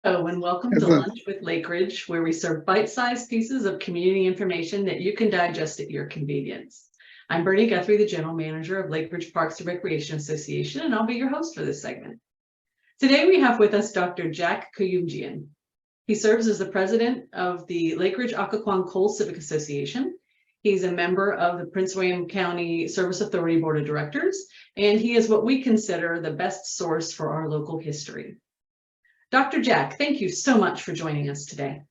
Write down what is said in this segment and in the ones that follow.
Hello, and welcome to Hello. Lunch with Lake Ridge, where we serve bite-sized pieces of community information that you can digest at your convenience. I'm Bernie Guthrie, the General Manager of Lake Ridge Parks and Recreation Association, and I'll be your host for this segment. Today we have with us Dr. Jack Kooyoomijian. He serves as the president of the Lake Ridge Occoquan Coal Civic Association. He's a member of the Prince William County Service Authority Board of Directors, and he is what we consider the best source for our local history. Dr. Jack, thank you so much for joining us today.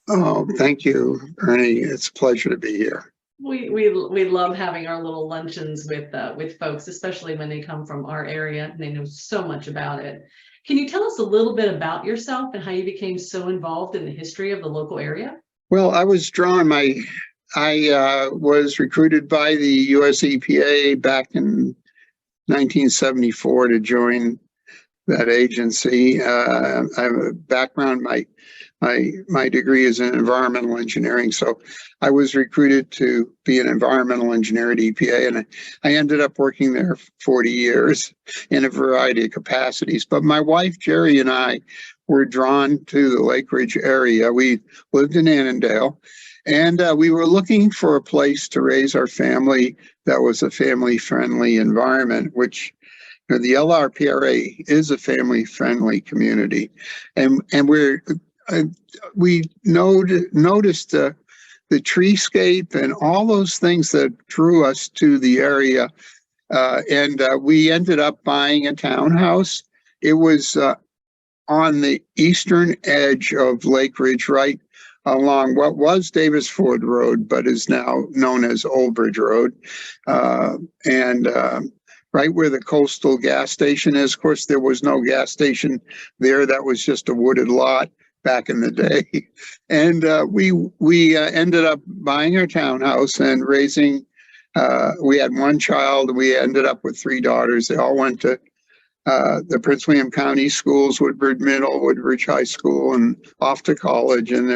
Oh, thank you, Ernie. It's a pleasure to be here. We love having our little luncheons with folks, especially when they come from our area and they know so much about it. Can you tell us a little bit about yourself and how you became so involved in the history of the local area? Well, I was was recruited by the US EPA back in 1974 to join that agency. I have a background, my degree is in environmental engineering, so I was recruited to be an environmental engineer at EPA, and I ended up working there 40 years in a variety of capacities. But my wife, Jerry, and I were drawn to the Lake Ridge area. We lived in Annandale, and we were looking for a place to raise our family that was a family-friendly environment, which the LRPRA is a family-friendly community, and we noticed the treescape and all those things that drew us to the area, and we ended up buying a townhouse. It was on the eastern edge of Lake Ridge, right along what was Davis Ford Road, but is now known as Old Bridge Road, and right where the Coastal gas station is. Of course, there was no gas station there. That was just a wooded lot back in the day. And we ended up buying our townhouse and raising, we had one child. We ended up with three daughters. They all went to the Prince William County schools, Woodbridge Middle, Woodbridge High School, and off to college. And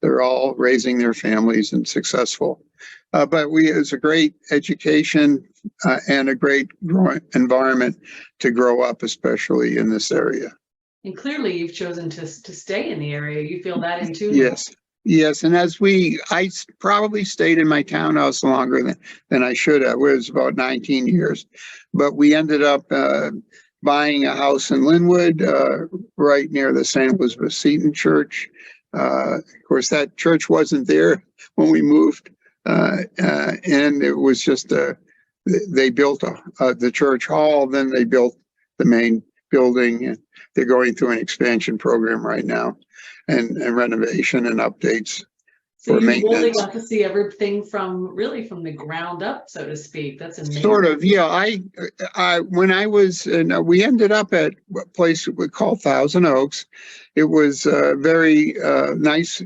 they're all raising their families and successful. But it was a great education and a great environment to grow up, especially in this area. And clearly you've chosen to stay in the area. You feel that in tune? Yes. And I probably stayed in my townhouse longer than I should have. It was about 19 years. But we ended up buying a house in Linwood, right near the St. Elizabeth Seton Church. Of course, that church wasn't there when we moved. And it was just they built the church hall, then they built the main building, and they're going through an expansion program right now, and renovation and updates for maintenance. You really got to see everything from the ground up, so to speak. That's amazing. Sort of, yeah. When I was, we ended up at a place we call Thousand Oaks. It was a very nice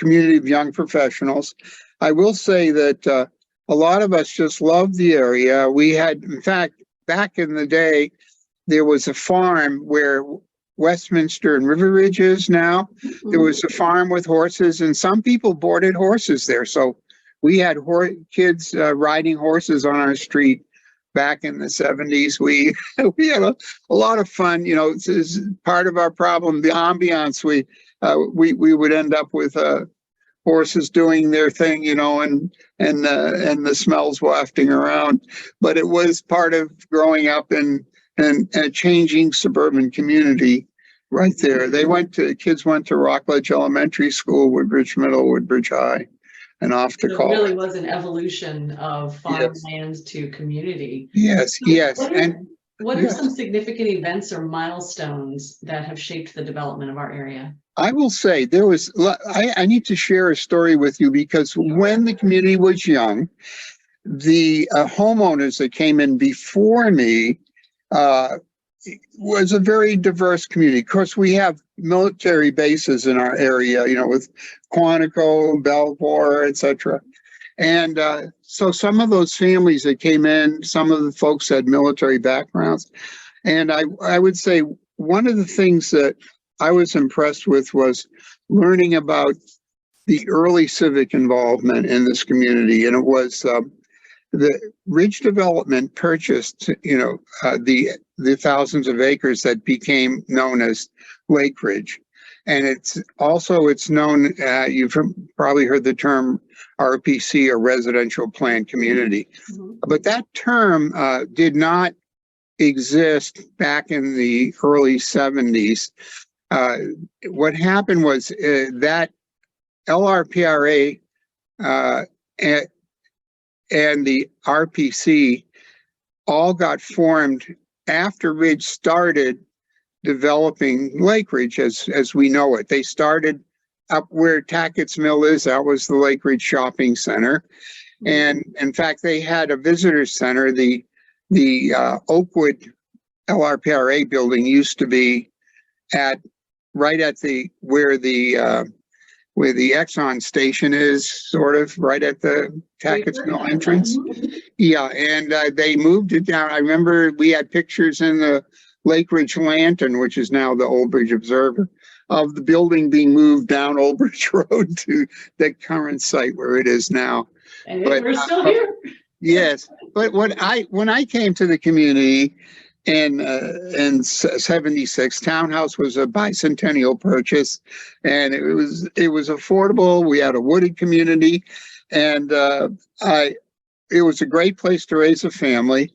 community of young professionals. I will say that a lot of us just loved the area. We had, in fact, back in the day, there was a farm where Westminster and River Ridge is now. Mm-hmm. There was a farm with horses, and some people boarded horses there. So we had kids riding horses on our street back in the 70s. We had a lot of fun. You know, this is part of our problem, the ambiance. We would end up with horses doing their thing, you know, and the smells wafting around. But it was part of growing up in a changing suburban community right there. Kids went to Rockledge Elementary School, Woodbridge Middle, Woodbridge High, and off to college. It really was an evolution of farmland to community. Yes. What are some significant events or milestones that have shaped the development of our area? I will say I need to share a story with you, because when the community was young, the homeowners that came in before me was a very diverse community. Of course, we have military bases in our area, you know, with Quantico, Belvoir, etc. And so some of those families that came in, some of the folks had military backgrounds. And I would say one of the things that I was impressed with was learning about the early civic involvement in this community. And it was the Ridge Development purchased, you know, the thousands of acres that became known as Lake Ridge. And it's known, you've probably heard the term RPC, or residential planned community. Mhm. But that term did not exist back in the early 70s. What happened was that LRPRA and the RPC all got formed after Ridge started developing Lake Ridge as we know it. They started up where Tackett's Mill is. That was the Lake Ridge Shopping Center. And in fact, they had a visitor center. The Oakwood LRPRA building used to be right at where the Exxon station is, sort of right at the Tackett's Mill entrance. Yeah, and they moved it down. I remember we had pictures in the Lake Ridge Lantern, which is now the Old Bridge Observer, of the building being moved down Old Bridge Road to the current site where it is now. And But we're still here. yes, but when I came to the community in 76, Townhouse was a bicentennial purchase, and it was affordable. We had a wooded community, and it was a great place to raise a family.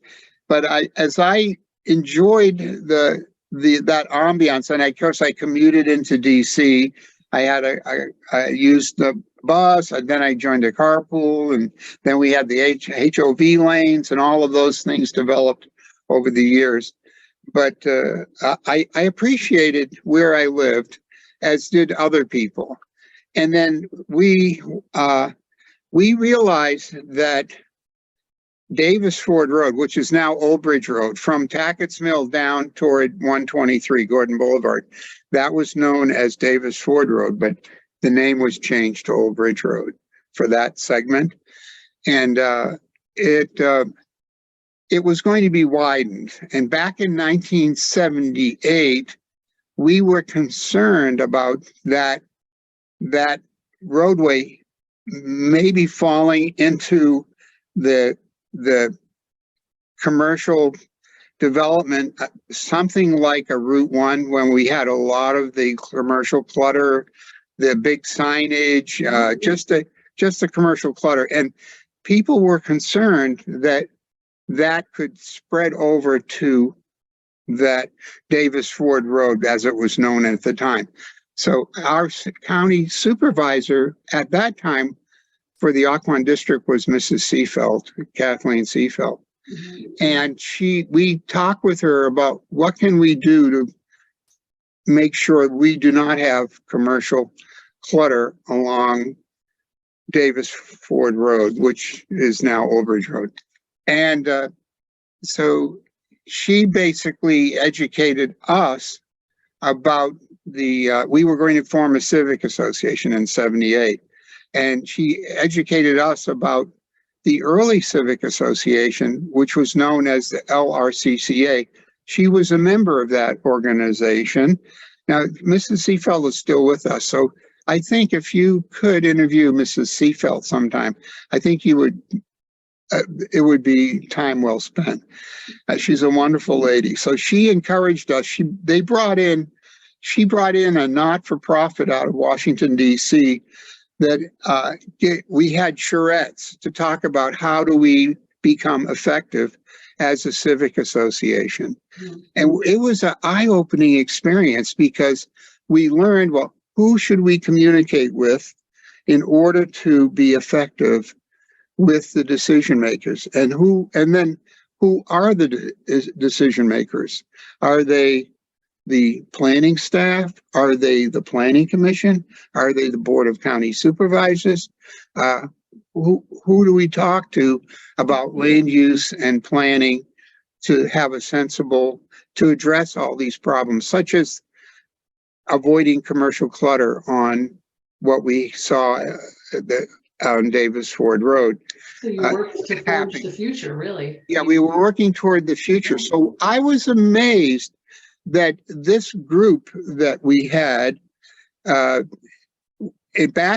But as I enjoyed that ambiance, and of course I commuted into DC. I used the bus, and then I joined a carpool, and then we had the HOV lanes, and all of those things developed over the years. But I appreciated where I lived, as did other people. And then we realized that Davis Ford Road, which is now Old Bridge Road, from Tackett's Mill down toward 123 Gordon Boulevard, that was known as Davis Ford Road, but the name was changed to Old Bridge Road for that segment. And it was going to be widened. And back in 1978, we were concerned about that roadway maybe falling into the commercial development, something like a Route 1, when we had a lot of the commercial clutter, the big signage, just the commercial clutter. And people were concerned that could spread over to that Davis Ford Road, as it was known at the time. So our county supervisor at that time for the Occoquan district was Mrs. Seafeld, Kathleen Seafeld. And we talked with her about what can we do to make sure we do not have commercial clutter along Davis Ford Road, which is now Old Bridge Road. And so she basically educated us about we were going to form a civic association in 78. And she educated us about the early civic association, which was known as the LRCCA. She was a member of that organization. Now, Mrs. Seafeld is still with us. So I think if you could interview Mrs. Seafeld sometime, I think you would, it would be time well spent. She's a wonderful lady. So she encouraged us. She brought in a not-for-profit out of Washington, D.C., that we had charrettes to talk about how do we become effective as a civic association. And it was an eye-opening experience because we learned, well, who should we communicate with in order to be effective with the decision makers, and then who are the decision makers? Are they the planning staff? Are they the planning commission? Are they the board of county supervisors? Who do we talk to about land use and planning to have to address all these problems, such as avoiding commercial clutter on what we saw on Davis Ford Road? So you worked to forge the future, really. Yeah, we were working toward the future. So I was amazed that this group that we had back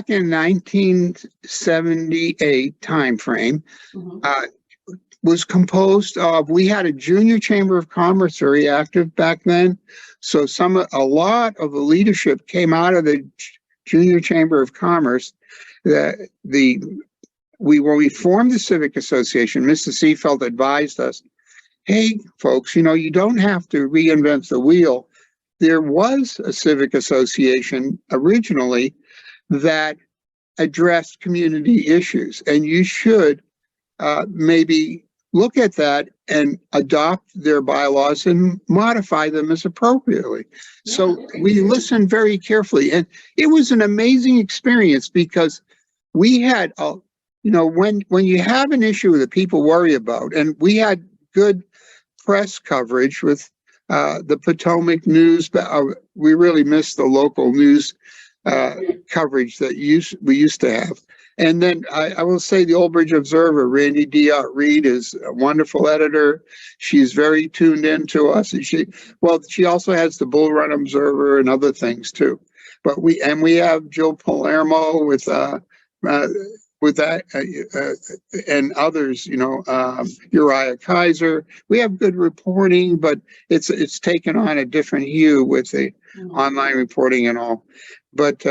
in 1978 timeframe was composed of, we had a junior chamber of commerce very active back then. So a lot of the leadership came out of the Junior Chamber of Commerce. When we formed the Civic Association, Mrs. Seefeld advised us, hey, folks, you don't have to reinvent the wheel. There was a civic association originally that addressed community issues, and you should maybe look at that and adopt their bylaws and modify them as appropriately. Yeah. So we listened very carefully, and it was an amazing experience because we had, when you have an issue that people worry about, and we had good press coverage with the Potomac News, but we really missed the local news coverage that we used to have. And then I will say the Old Bridge Observer, Randy D. Reed, is a wonderful editor. She's very tuned in to us. And she also has the Bull Run Observer and other things too. But we have Jill Palermo with that and others, Uriah Kaiser. We have good reporting, but it's taken on a different hue with the online reporting and all. But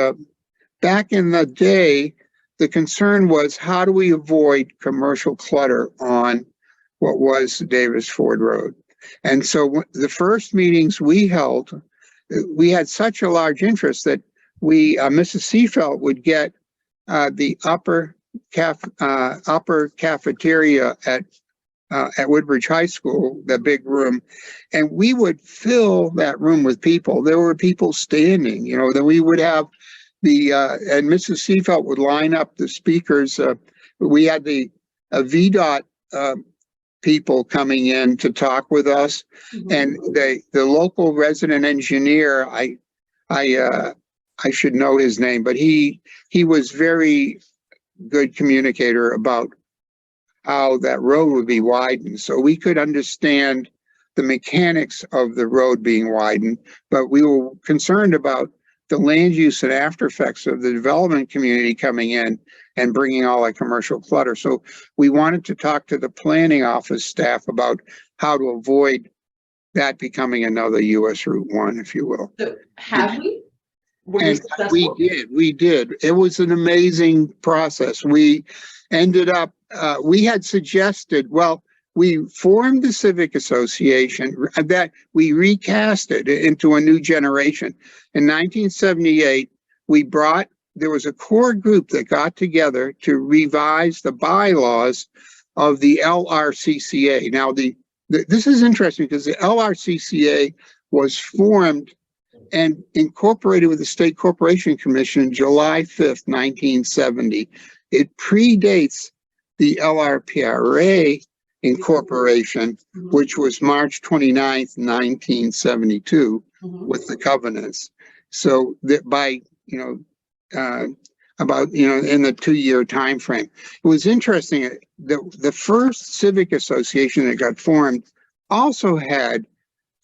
back in the day, the concern was, how do we avoid commercial clutter on what was Davis Ford Road? And so the first meetings we held, we had such a large interest that Mrs. Seefeld would get the upper cafeteria at Woodbridge High School, the big room, and we would fill that room with people. There were people standing, then we would have and Mrs. Seefeld would line up the speakers. We had the VDOT people coming in to talk with us, and the local resident engineer, I should know his name, but he was very good communicator about how that road would be widened, so we could understand the mechanics of the road being widened, but we were concerned about the land use and after effects of the development community coming in and bringing all that commercial clutter. So we wanted to talk to the planning office staff about how to avoid that becoming another US Route 1, if you will. So have we? And we did. It was an amazing process. We ended up, we had suggested, we formed the Civic Association, that we recast it into a new generation. In 1978, there was a core group that got together to revise the bylaws of the LRCCA. Now, this is interesting because the LRCCA was formed and incorporated with the State Corporation Commission July 5th, 1970. It predates the LRPRA incorporation, which was March 29th, 1972, with the covenants. So that by, about, in the 2-year time frame. It was interesting. The first civic association that got formed also had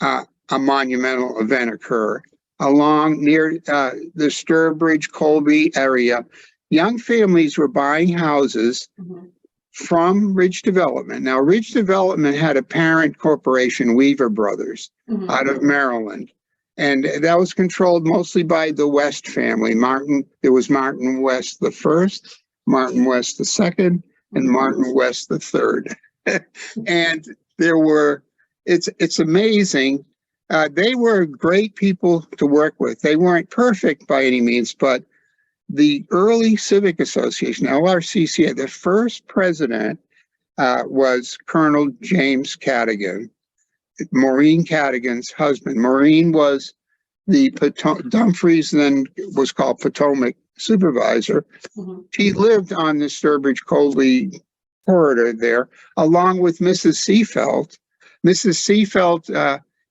a monumental event occur along near the Sturbridge, Colby area. Young families were buying houses from Ridge Development. Now, Ridge Development had a parent corporation, Weaver Brothers, out of Maryland. And that was controlled mostly by the West family. There was Martin West the first, Martin West the second, and Martin West the third. And it's amazing. They were great people to work with. They weren't perfect by any means, but the early Civic Association, LRCCA, the first president was Colonel James Cadigan, Maureen Cadigan's husband. Maureen was the Dumfries, then was called Potomac supervisor. She lived on the Sturbridge Colby corridor there, along with Mrs. Seefeld. Mrs. Seefeld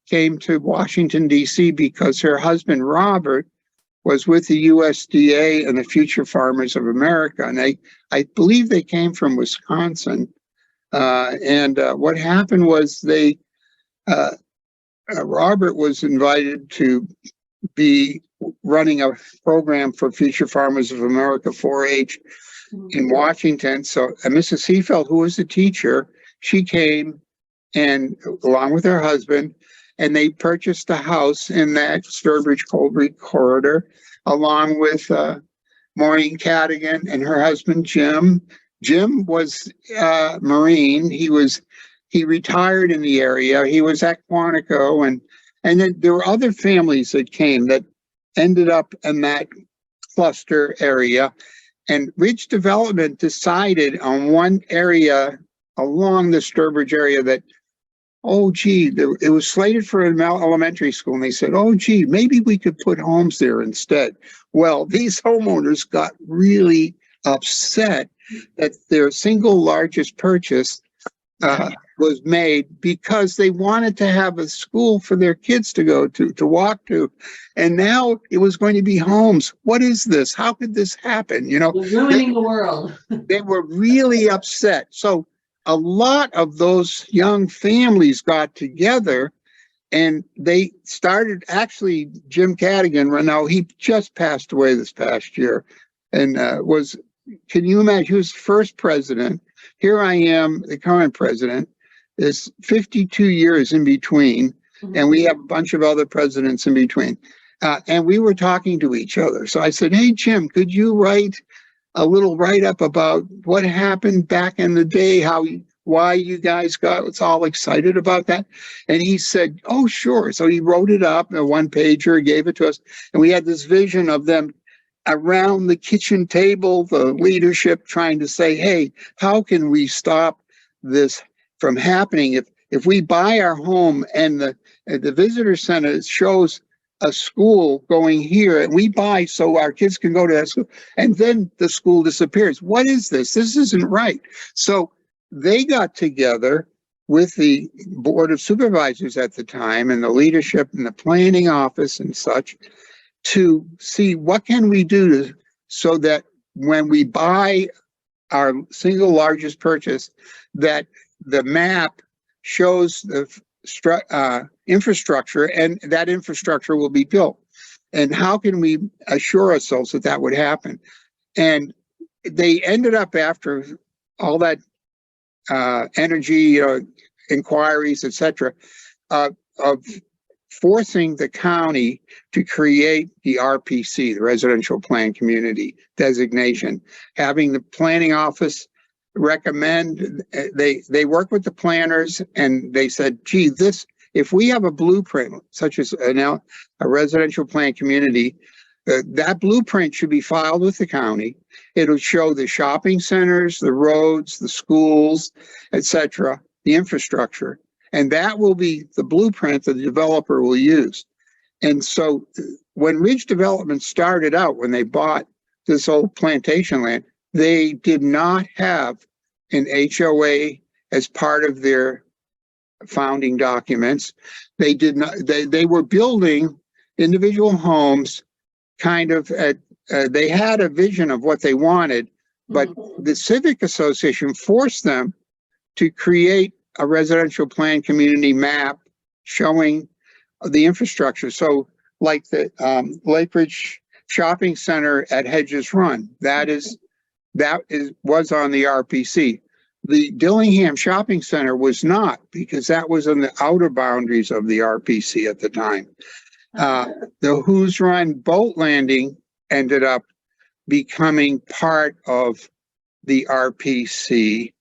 came to Washington, D.C. because her husband, Robert, was with the USDA and the Future Farmers of America. And I believe they came from Wisconsin. And what happened was Robert was invited to be running a program for Future Farmers of America 4-H in Washington. So Mrs. Seefeld, who was the teacher, she came and along with her husband, and they purchased a house in that Sturbridge-Coldbridge corridor, along with Maureen Cadigan and her husband, Jim. Jim was Marine. He retired in the area. He was at Quantico, and then there were other families that came that ended up in that cluster area. And Ridge Development decided on one area along the Sturbridge area that, oh, gee, it was slated for an elementary school. And they said, oh, gee, maybe we could put homes there instead. Well, these homeowners got really upset that their single largest purchase was made because they wanted to have a school for their kids to go to walk to. And now it was going to be homes. What is this? How could this happen? You know, we're ruining the world. They were really upset. So a lot of those young families got together and they started, actually, Jim Cadigan, now he just passed away this past year, and can you imagine, he was the first president. Here I am, the current president. There's 52 years in between, and we have a bunch of other presidents in between. And we were talking to each other. So I said, hey, Jim, could you write a little write-up about what happened back in the day, why you guys got all excited about that? And he said, oh, sure. So he wrote it up, a one-pager, gave it to us. And we had this vision of them around the kitchen table, the leadership trying to say, hey, how can we stop this from happening? If we buy our home and the visitor center shows a school going here, and we buy so our kids can go to that school, and then the school disappears. What is this? This isn't right. So they got together with the Board of Supervisors at the time and the leadership and the planning office and such to see what can we do so that when we buy our single largest purchase, that the map shows the infrastructure, and that infrastructure will be built. And how can we assure ourselves that that would happen? And they ended up, after all that energy inquiries, etc., of forcing the county to create the RPC, the Residential Plan Community designation, having the planning office recommend, they work with the planners, and they said, gee, if we have a blueprint such as a residential plan community, that blueprint should be filed with the county. It'll show the shopping centers, the roads, the schools, etc., the infrastructure, and that will be the blueprint that the developer will use. And so when Ridge Development started out, when they bought this old plantation land, they did not have an HOA as part of their founding documents. They did not. They were building individual homes, kind of they had a vision of what they wanted, but the Civic Association forced them to create a residential plan community map showing the infrastructure. So like the Lake Ridge Shopping Center at Hedges Run, was on the RPC. The Dillingham Shopping Center was not, because that was on the outer boundaries of the RPC at the time. The Who's Run boat landing ended up becoming part of the RPC.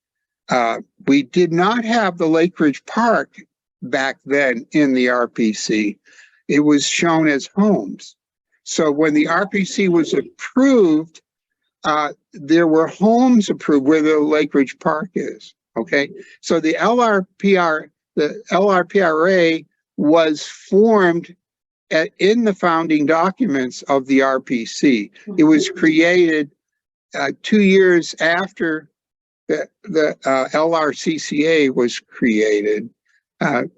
We did not have the Lake Ridge Park back then in the RPC. It was shown as homes. So when the RPC was approved, there were homes approved where the Lake Ridge Park is. Okay, so the LRPRA was formed in the founding documents of the RPC. It was created 2 years after the LRCCA was created. And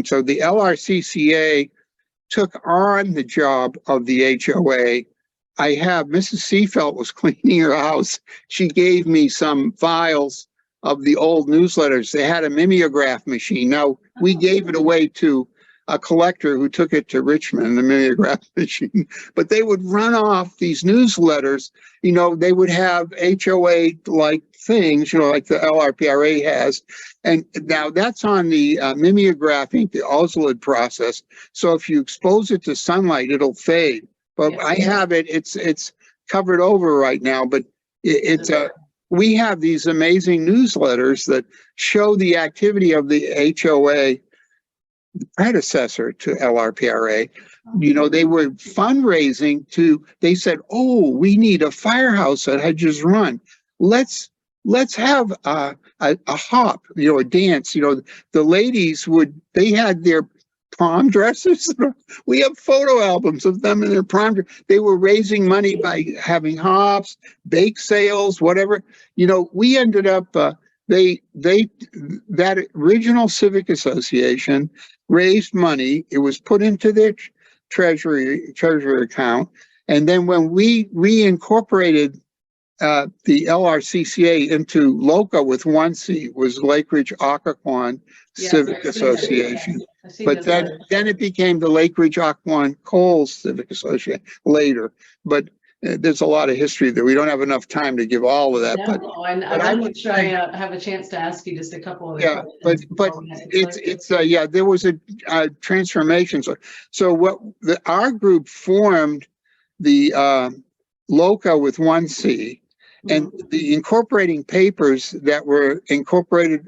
so the LRCCA took on the job of the HOA. I have, Mrs. Seafelt was cleaning her house. She gave me some files of the old newsletters. They had a mimeograph machine. Now, we gave it away to a collector who took it to Richmond, the mimeograph machine, but they would run off these newsletters. You know, they would have HOA like things, you know, like the LRPRA has. And now that's on the mimeographing, the Oswald process. So if you expose it to sunlight, it'll fade. But Yeah. I have it, it's covered over right now, but we have these amazing newsletters that show the activity of the HOA, the predecessor to LRPRA. You know, they were fundraising they said, oh, we need a firehouse at Hedges Run. Let's have a hop, you know, a dance. You know, the ladies they had their prom dresses. We have photo albums of them in their prom. They were raising money by having hops, bake sales, whatever. You know, we ended up, that original civic association raised money. It was put into their treasury account. And then when we reincorporated the LRCCA into LOCA with one C, was Lake Ridge Occoquan Civic Association. But then it became the Lake Ridge Occoquan Coles Civic Association later. But there's a lot of history there. We don't have enough time to give all of that. No, and I would try have a chance to ask you just a couple of questions. But it's there was a transformation. So our group formed the LOCA with one C. And the incorporating papers that were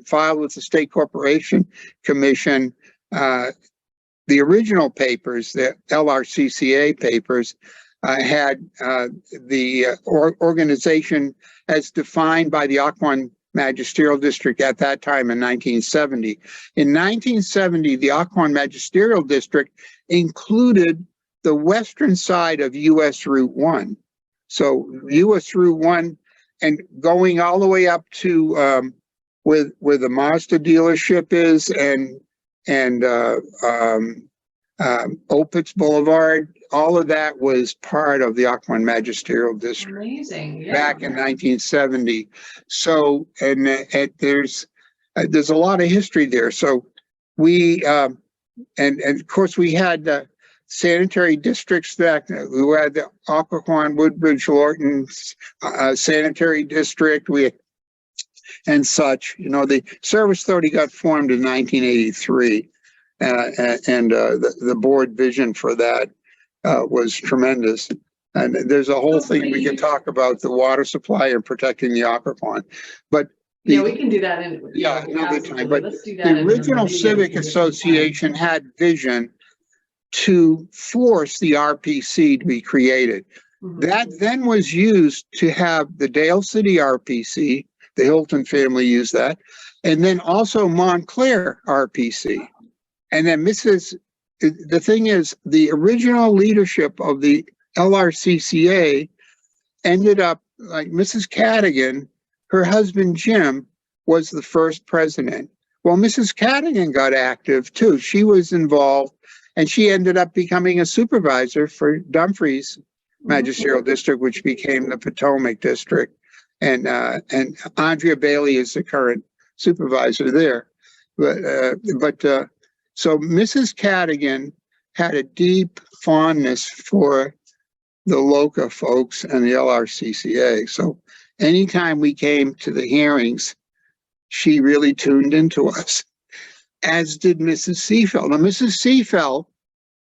filed with the State Corporation Commission, the original papers, the LRCCA papers, had the organization as defined by the Occoquan Magisterial District at that time in 1970. In 1970, the Occoquan Magisterial District included the western side of US Route 1. So US Route 1 and going all the way up to where the Mazda dealership is and Opitz Boulevard, all of that was part of the Occoquan Magisterial District. Amazing. Yeah. Back in 1970. So, and there's a lot of history there. So we, and of course we had sanitary districts who had the Occoquan, Woodbridge, Lorton sanitary district. And such, you know, the Service Authority got formed in 1983, and the board vision for that was tremendous. And there's a whole thing we can talk about the water supply and protecting the Occoquan. But we can do that another time. But the original Civic Association had vision to force the RPC to be created. That then was used to have the Dale City RPC. The Hilton family used that, and then also Montclair RPC. And then the thing is, the original leadership of the LRCCA ended up, like Mrs. Cadigan, her husband Jim was the first president. Well, Mrs. Cadigan got active too. She was involved, and she ended up becoming a supervisor for Dumfries Magisterial District, which became the Potomac District. And Andrea Bailey is the current supervisor there. But so Mrs. Cadigan had a deep fondness for the LOCA folks and the LRCCA. So anytime we came to the hearings, she really tuned into us, as did Mrs. Seafeld. Now, Mrs. Seafeld,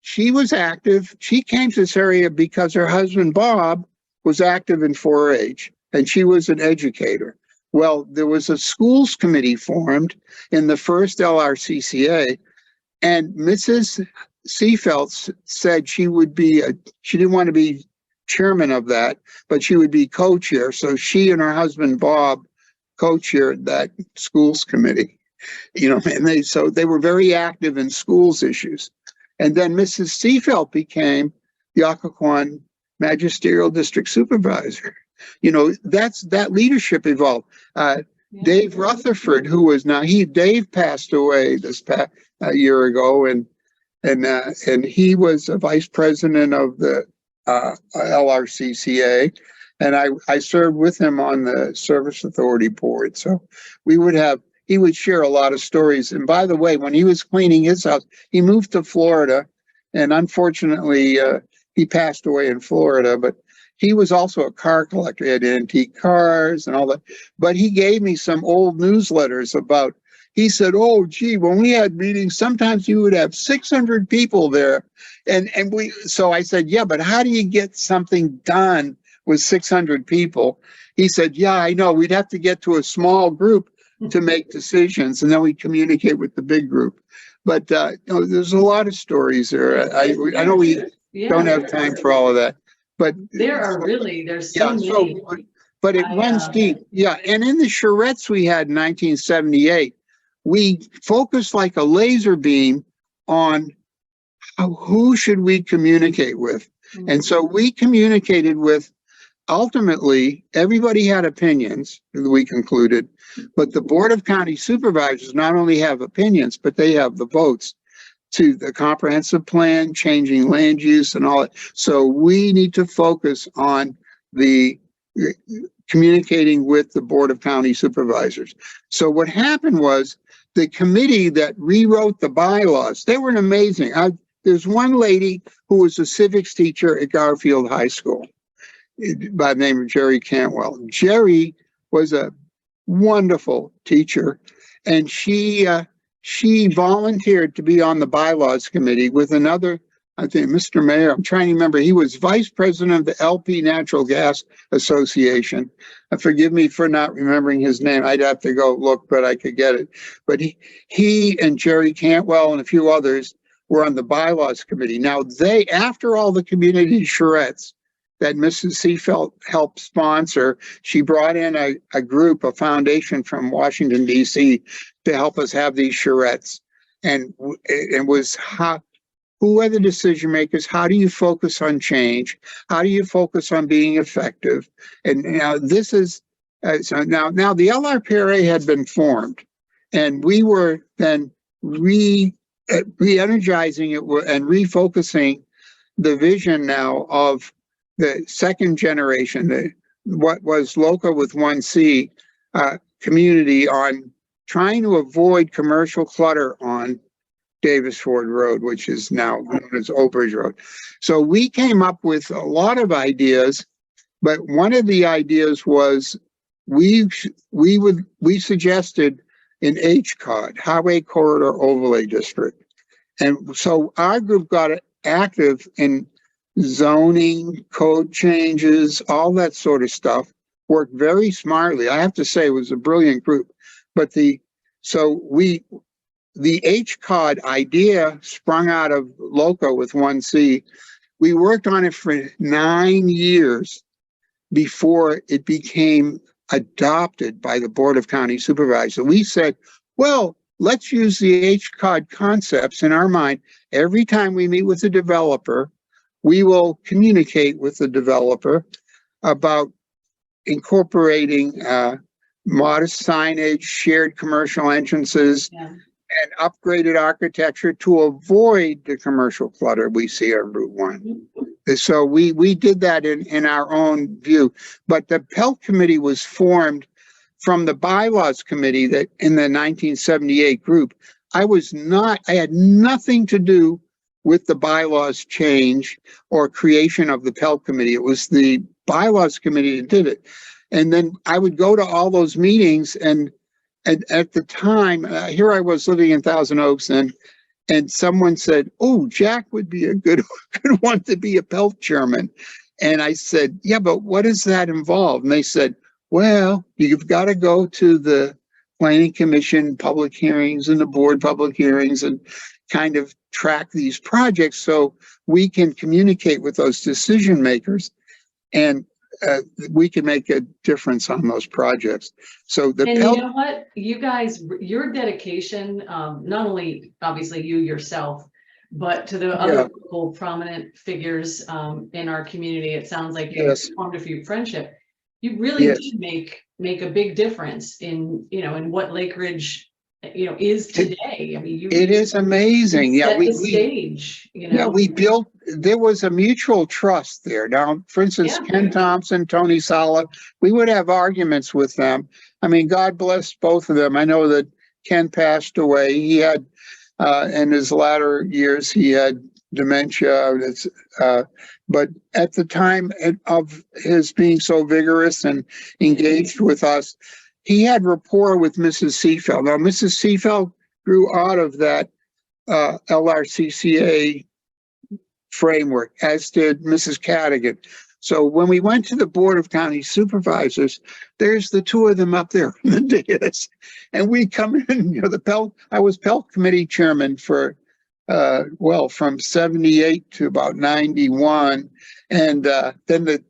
she was active. She came to this area because her husband, Bob, was active in 4-H, and she was an educator. Well, there was a schools committee formed in the first LRCCA, and Mrs. Seafeld said she didn't want to be chairman of that, but she would be co-chair. So she and her husband, Bob, co-chaired that schools committee, you know, and they were very active in schools issues. And then Mrs. Seafeld became the Occoquan Magisterial District Supervisor. You know, that leadership evolved. Dave Rutherford, who was Dave passed away this past year ago, and he was a vice president of the LRCCA, and I served with him on the Service Authority board. So we would have he would share a lot of stories. And by the way, when he was cleaning his house, he moved to Florida, and unfortunately, he passed away in Florida, but he was also a car collector. He had antique cars and all that. But he gave me some old newsletters about, he said, oh, gee, when we had meetings, sometimes you would have 600 people there. So I said, yeah, but how do you get something done with 600 people? He said, yeah, I know. We'd have to get to a small group to make decisions, and then we communicate with the big group. But there's a lot of stories there. I know we don't have time for all of that. But there's so many. But it runs deep. Yeah. And in the charrettes we had in 1978, we focused like a laser beam on who should we communicate with. Mm-hmm. And so we communicated with, ultimately, everybody had opinions, we concluded, but the Board of County Supervisors not only have opinions, but they have the votes to the comprehensive plan, changing land use and all that. So we need to focus on the communicating with the Board of County Supervisors. So what happened was the committee that rewrote the bylaws, they were amazing. There's one lady who was a civics teacher at Garfield High School by the name of Jerry Cantwell. Jerry was a wonderful teacher, and she volunteered to be on the bylaws committee with another, I think, Mr. Mayor. I'm trying to remember. He was vice president of the LP Natural Gas Association. Forgive me for not remembering his name. I'd have to go look, but I could get it. But he and Jerry Cantwell and a few others were on the bylaws committee. Now they, after all the community charrettes that Mrs. Seafelt helped sponsor, she brought in a group, a foundation from Washington, D.C. to help us have these charrettes. And it was who are the decision makers? How do you focus on change? How do you focus on being effective? And now this is, so now the LRPRA had been formed, and we were then re-energizing it and refocusing the vision now of the second generation, what was LOCA with 1C community, on trying to avoid commercial clutter on Davis Ford Road, which is now known as Oak Ridge Road. So we came up with a lot of ideas, but one of the ideas was we suggested an HCOD, Highway Corridor Overlay District. And so our group got active in zoning, code changes, all that sort of stuff, worked very smartly. I have to say it was a brilliant group. But the HCOD idea sprung out of LOCA with 1C. We worked on it for 9 years before it became adopted by the Board of County Supervisors. We said, well, let's use the HCOD concepts in our mind. Every time we meet with a developer, we will communicate with the developer about incorporating modest signage, shared commercial entrances, and upgraded architecture to avoid the commercial clutter we see on Route 1. So we did that in our own view. But the PELT committee was formed from the bylaws committee that in the 1978 group. I had nothing to do with the bylaws change or creation of the PELT committee. It was the bylaws committee that did it. And then I would go to all those meetings, and at the time, here I was living in Thousand Oaks, and someone said, oh, Jack would be a good one to be a PELT chairman. And I said, yeah, but what does that involve? And they said, well, you've got to go to the planning commission public hearings and the board public hearings and kind of track these projects so we can communicate with those decision makers, and we can make a difference on those projects. So you know what, you guys, your dedication, not only obviously you yourself, but to the other local prominent figures in our community, it sounds like you formed a few friendship. You really did make a big difference in, in what Lake Ridge, is today. I mean, it is amazing. Yeah, we stage. Yeah, we built. There was a mutual trust there. Now, for instance, Ken Thompson, Tony Sala, we would have arguments with them. I mean, God bless both of them. I know that Ken passed away. He had, in his latter years, he had dementia. But at the time of his being so vigorous and engaged with us, he had rapport with Mrs. Seafeld. Now, Mrs. Seafeld grew out of that LRCCA framework, as did Mrs. Cadigan. So when we went to the Board of County Supervisors, there's the two of them up there on the dais. And we come in, you know, I was Pelt Committee Chairman for, from 78 to about 91. And then the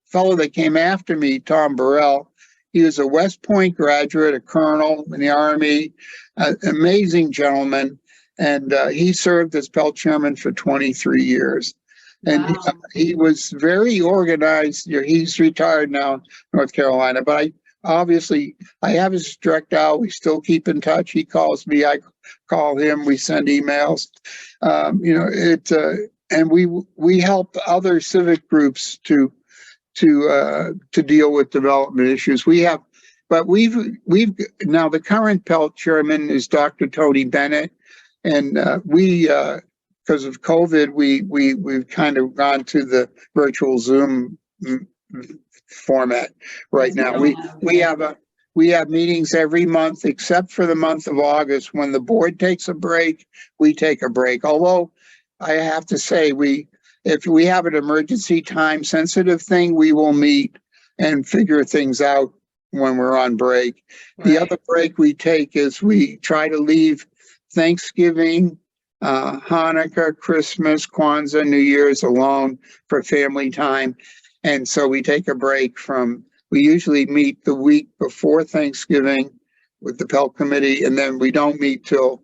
fellow that came after me, Tom Burrell, he was a West Point graduate, a colonel in the Army, amazing gentleman. And he served as Pelt Chairman for 23 years. And Wow. he was very organized. He's retired now, North Carolina, but I have his direct dial. We still keep in touch. He calls me, I call him, we send emails. And we help other civic groups to deal with development issues. We've now, the current Pelt Chairman is Dr. Tony Bennett, and because of COVID, we've kind of gone to the virtual Zoom format right now. We have meetings every month, except for the month of August. When the board takes a break, we take a break. Although I have to say, if we have an emergency time sensitive thing, we will meet and figure things out when we're on break. Right. The other break we take is we try to leave Thanksgiving, Hanukkah, Christmas, Kwanzaa, New Year's alone for family time. And so we take a break we usually meet the week before Thanksgiving with the Pelt Committee, and then we don't meet till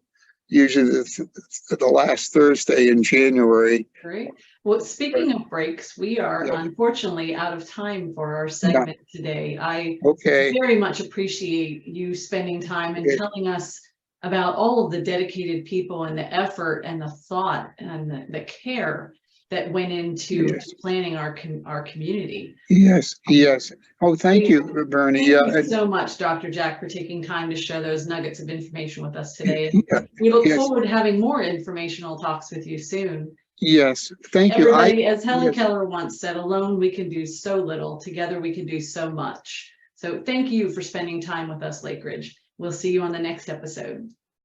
usually the last Thursday in January. Great. Well, speaking of breaks, we are unfortunately out of time for our segment today. I very much appreciate you spending time and telling us about all of the dedicated people and the effort and the thought and the care that went into planning our community. Yes. Oh, thank you, Bernie. Thank you so much, Dr. Jack, for taking time to share those nuggets of information with us today. We look forward to having more informational talks with you soon. Yes, thank you. Everybody, as Helen Keller once said, alone we can do so little, together we can do so much. So thank you for spending time with us, Lake Ridge. We'll see you on the next episode.